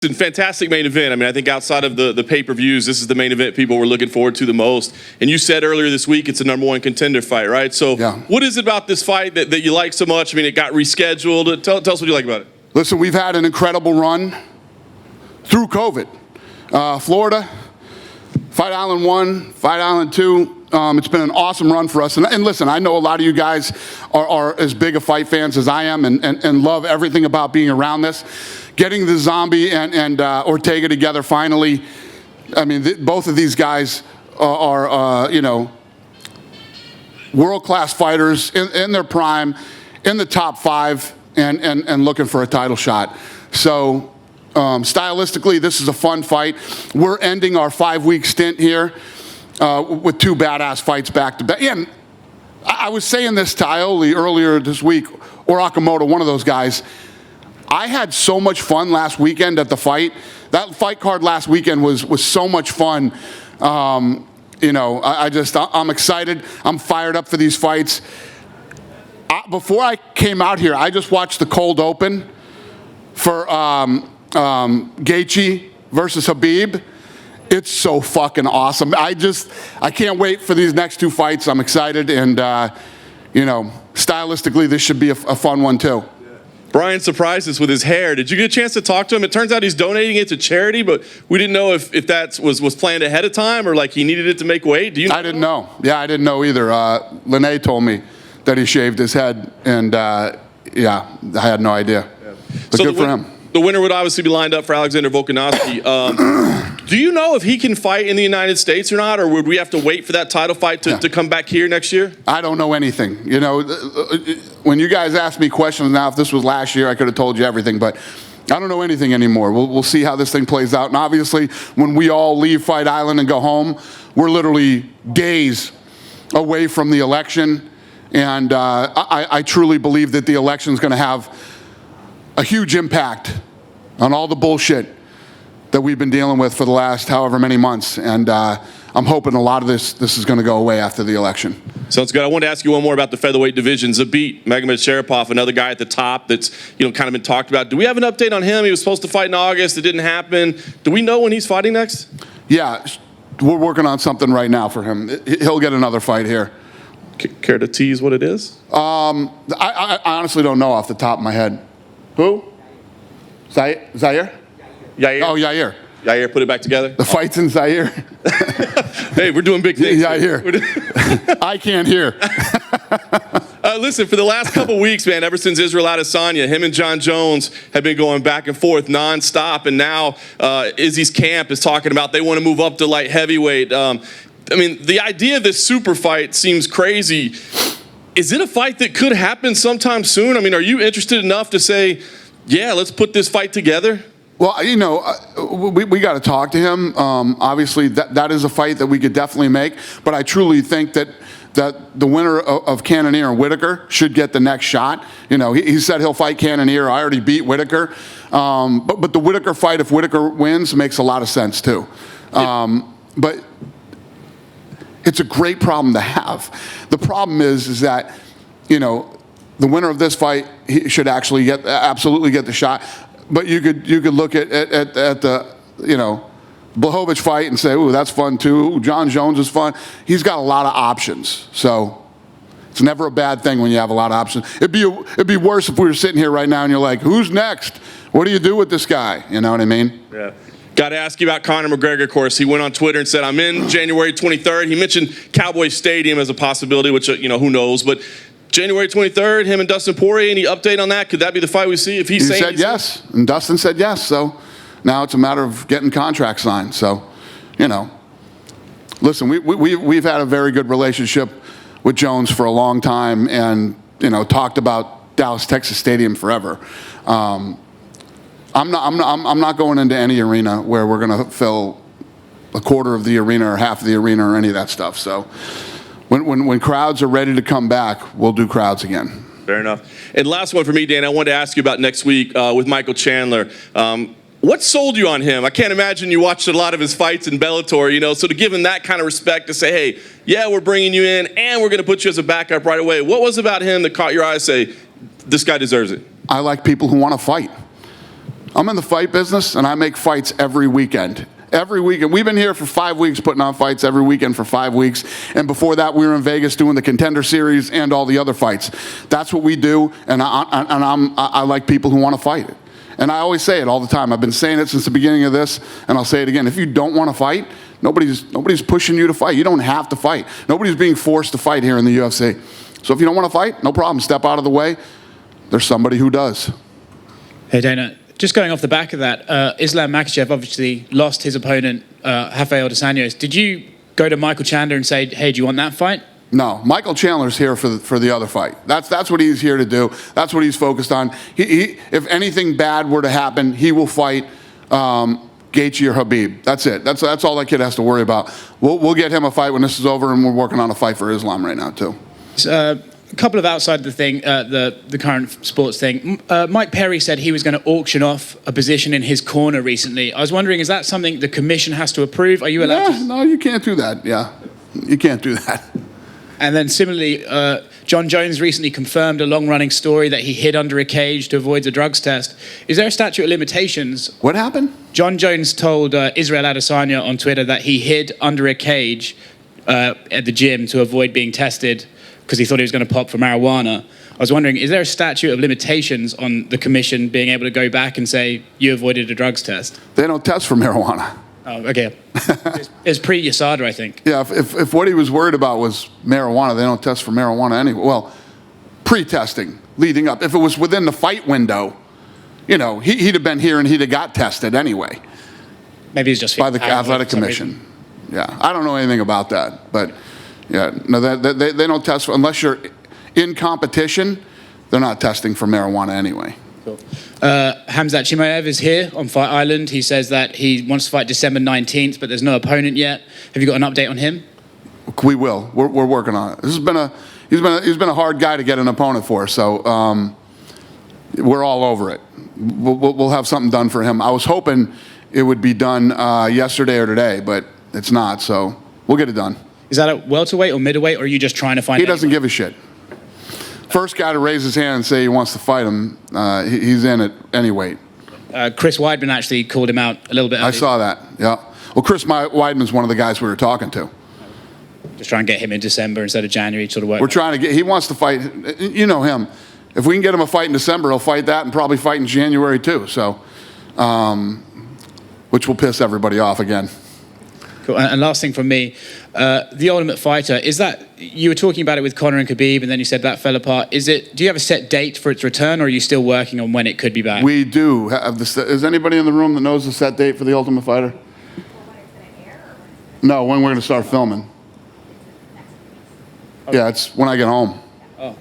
Fantastic main event. I mean, I think outside of the pay-per-views, this is the main event people were looking forward to the most. And you said earlier this week it's a #1 contender fight, right? So What is it about this fight that you like so much? I mean, it got rescheduled. Tell us what you like about it. Listen, we've had an incredible run through COVID. Florida, Fight Island 1, Fight Island 2. It's been an awesome run for us. And listen, I know a lot of you guys are as big a fight fans as I am and love everything about being around this. Getting the Zombie and Ortega together finally, I mean, both of these guys are world-class fighters in their prime, in the top 5, and looking for a title shot. So stylistically, this is a fun fight. We're ending our 5-week stint here with 2 badass fights back to back. And I was saying this to Ioli earlier this week, or Akamoto, one of those guys. I had so much fun last weekend at the fight. That fight card last weekend was so much fun. I'm excited. I'm fired up for these fights. Before I came out here, I just watched the cold open for Gaethje versus Khabib. It's so fucking awesome. I can't wait for these next 2 fights. I'm excited, and stylistically, this should be a fun one too. Brian surprised us with his hair. Did you get a chance to talk to him? It turns out he's donating it to charity, but we didn't know if that was planned ahead of time or like he needed it to make weight. Do you know? I didn't know. Yeah, I didn't know either. Lene told me that he shaved his head, and I had no idea. But so good for him. The winner would obviously be lined up for Alexander Volkanovski. Do you know if he can fight in the United States or not, or would we have to wait for that title fight to come back here next year? I don't know anything. You know, when you guys ask me questions now, if this was last year, I could have told you everything, but I don't know anything anymore. We'll see how this thing plays out. And obviously, when we all leave Fight Island and go home, we're literally days away from the election. And I truly believe that the election is going to have a huge impact on all the bullshit that we've been dealing with for the last however many months. And I'm hoping a lot of this is going to go away after the election. Sounds good. I wanted to ask you one more about the featherweight division. Zabit Magomedsharipov, another guy at the top that's kind of been talked about. Do we have an update on him? He was supposed to fight in August. It didn't happen. Do we know when he's fighting next? Yeah, we're working on something right now for him. He'll get another fight here. Care to tease what it is? I honestly don't know off the top of my head. Who? Zaire? Yair. Oh, Yair. Yair, put it back together. The fight's in Zaire. Hey, we're doing big things. Yair. I can't hear. Listen, for the last couple weeks, man, ever since Ciryl Adesanya, him and John Jones have been going back and forth nonstop, and now Izzy's camp is talking about they want to move up to light heavyweight. I mean, the idea of this super fight seems crazy. Is it a fight that could happen sometime soon? I mean, are you interested enough to say, yeah, let's put this fight together? Well, we got to talk to him. Obviously, that is a fight that we could definitely make. But I truly think that the winner of Cannonier and Whitaker should get the next shot. He said he'll fight Cannonier. I already beat Whitaker. But the Whitaker fight, if Whitaker wins, makes a lot of sense too. But it's a great problem to have. The problem is that, the winner of this fight he should actually absolutely get the shot. But you could look at the Blachowicz fight and say, ooh, that's fun too. Ooh, John Jones is fun. He's got a lot of options. So it's never a bad thing when you have a lot of options. It'd be worse if we were sitting here right now and you're like, who's next? What do you do with this guy? You know what I mean? Yeah. Got to ask you about Conor McGregor, of course. He went on Twitter and said, I'm in January 23rd. He mentioned Cowboy Stadium as a possibility, which, who knows. But January 23rd, him and Dustin Poirier, any update on that? Could that be the fight we see? If he said yes, and Dustin said yes. So now it's a matter of getting contracts signed. So, listen, we've had a very good relationship with Jones for a long time and, talked about Dallas, Texas Stadium forever. I'm not going into any arena where we're going to fill a quarter of the arena or half of the arena or any of that stuff. So when crowds are ready to come back, we'll do crowds again. Fair enough. And last one for me, Dan, I wanted to ask you about next week with Michael Chandler. What sold you on him? I can't imagine you watched a lot of his fights in Bellator, so to give him that kind of respect to say, hey, yeah, we're bringing you in and we're going to put you as a backup right away. What was it about him that caught your eye to say, this guy deserves it? I like people who want to fight. I'm in the fight business, and I make fights every weekend. Every weekend. We've been here for 5 weeks putting on fights every weekend for 5 weeks. And before that, we were in Vegas doing the Contender Series and all the other fights. That's what we do, and I like people who want to fight. And I always say it all the time. I've been saying it since the beginning of this, and I'll say it again. If you don't want to fight, nobody's pushing you to fight. You don't have to fight. Nobody's being forced to fight here in the UFC. So if you don't want to fight, no problem. Step out of the way. There's somebody who does. Hey, Dana. Just going off the back of that, Islam Makhachev obviously lost his opponent, Rafael Adesanya. Did you go to Michael Chandler and say, hey, do you want that fight? No, Michael Chandler's here for the other fight. That's what he's here to do. That's what he's focused on. If anything bad were to happen, he will fight Gaethje or Khabib. That's it. That's all that kid has to worry about. We'll get him a fight when this is over, and we're working on a fight for Islam right now too. A couple of outside the thing, the current sports thing. Mike Perry said he was going to auction off a position in his corner recently. I was wondering, is that something the commission has to approve? Are you allowed to? No, you can't do that. Yeah, you can't do that. And then similarly, John Jones recently confirmed a long-running story that he hid under a cage to avoid a drugs test. Is there a statute of limitations? What happened? John Jones told Ciryl Adesanya on Twitter that he hid under a cage at the gym to avoid being tested because he thought he was going to pop for marijuana. I was wondering, is there a statute of limitations on the commission being able to go back and say, you avoided a drugs test? They don't test for marijuana. Oh, okay. It's pre-USADA, I think. Yeah, if what he was worried about was marijuana, they don't test for marijuana anyway. Well, pre-testing, leading up. If it was within the fight window, he'd have been here and he'd have got tested anyway. Maybe he's just by the athletic commission. Yeah, I don't know anything about that, but yeah, no, they don't test for, unless you're in competition. They're not testing for marijuana anyway. Cool. Khamzat Chimaev is here on Fight Island. He says that he wants to fight December 19th, but there's no opponent yet. Have you got an update on him? We will. We're working on it. He's been a hard guy to get an opponent for, so we're all over it. We'll have something done for him. I was hoping it would be done yesterday or today, but it's not. So we'll get it done. Is that at welterweight or middleweight, or are you just trying to find? He doesn't give a shit. First guy to raise his hand and say he wants to fight him, he's in at any weight. Chris Weidman actually called him out a little bit early. I saw that, yeah. Well, Chris Weidman's one of the guys we were talking to. Just try and get him in December instead of January, sort of work. We're trying to get, he wants to fight, you know him. If we can get him a fight in December, he'll fight that and probably fight in January too, so, which will piss everybody off again. Cool. And last thing from me, The Ultimate Fighter, is that, you were talking about it with Conor and Khabib, and then you said that fell apart. Do you have a set date for its return, or are you still working on when it could be back? We do have is anybody in the room that knows the set date for The Ultimate Fighter? No, when we're going to start filming. Okay. Yeah, it's when I get home. Oh.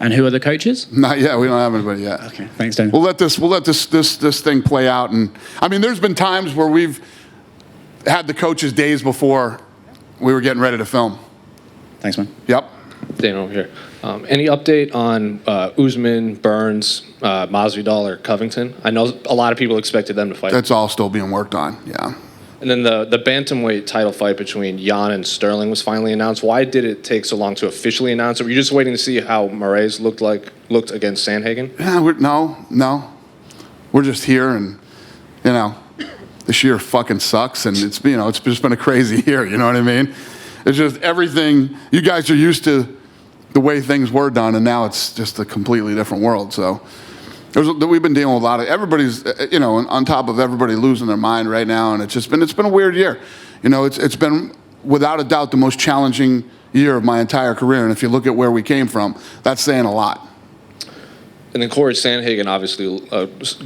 And who are the coaches? Not yet. We don't have anybody yet. Okay, thanks, Dan. We'll let this thing play out, and I mean, there's been times where we've had the coaches days before we were getting ready to film. Thanks, man. Yep. Dan over here. Any update on Usman, Burns, Masvidal, or Covington? I know a lot of people expected them to fight. That's all still being worked on, yeah. And then the bantamweight title fight between Jan and Sterling was finally announced. Why did it take so long to officially announce it? Were you just waiting to see how Moraes looked against Sandhagen? Yeah, no. We're just here, and this year fucking sucks, and it's just been a crazy year. You know what I mean? It's just everything. You guys are used to the way things were done, and now it's just a completely different world. So we've been dealing with a lot of everybody's, on top of everybody losing their mind right now, and it's been a weird year. It's been without a doubt the most challenging year of my entire career, and if you look at where we came from, that's saying a lot. And then Corey Sandhagen obviously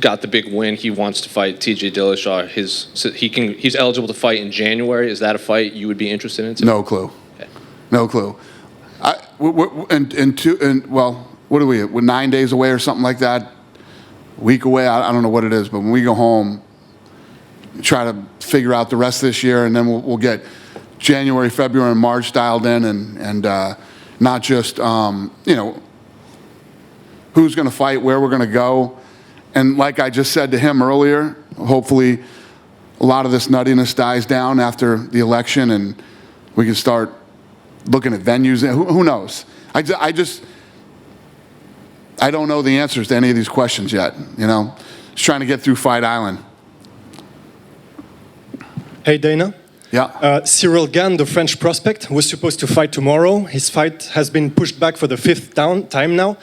got the big win. He wants to fight T.J. Dillashaw. He's eligible to fight in January. Is that a fight you would be interested in? No clue. Okay. No clue. What are we? We're 9 days away or something like that. A week away. I don't know what it is, but when we go home, try to figure out the rest of this year, and then we'll get January, February, and March dialed in, and not just who's going to fight, where we're going to go. And like I just said to him earlier, hopefully a lot of this nuttiness dies down after the election and we can start looking at venues. Who knows? I don't know the answers to any of these questions yet. He's trying to get through Fight Island. Hey, Dana. Yeah. Ciryl Gane, the French prospect, was supposed to fight tomorrow. His fight has been pushed back for the 5th time now.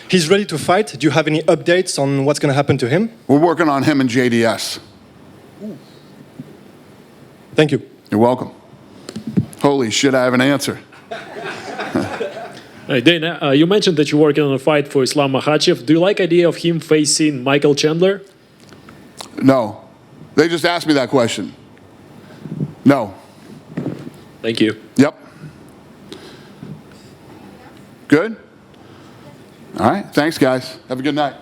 He's ready to fight. Do you have any updates on what's going to happen to him? We're working on him and JDS. Thank you. You're welcome. Holy shit, I have an answer. Hey, Dana, you mentioned that you're working on a fight for Islam Makhachev. Do you like idea of him facing Michael Chandler? No. They just asked me that question. No. Thank you. Yep. Good? All right. Thanks, guys. Have a good night.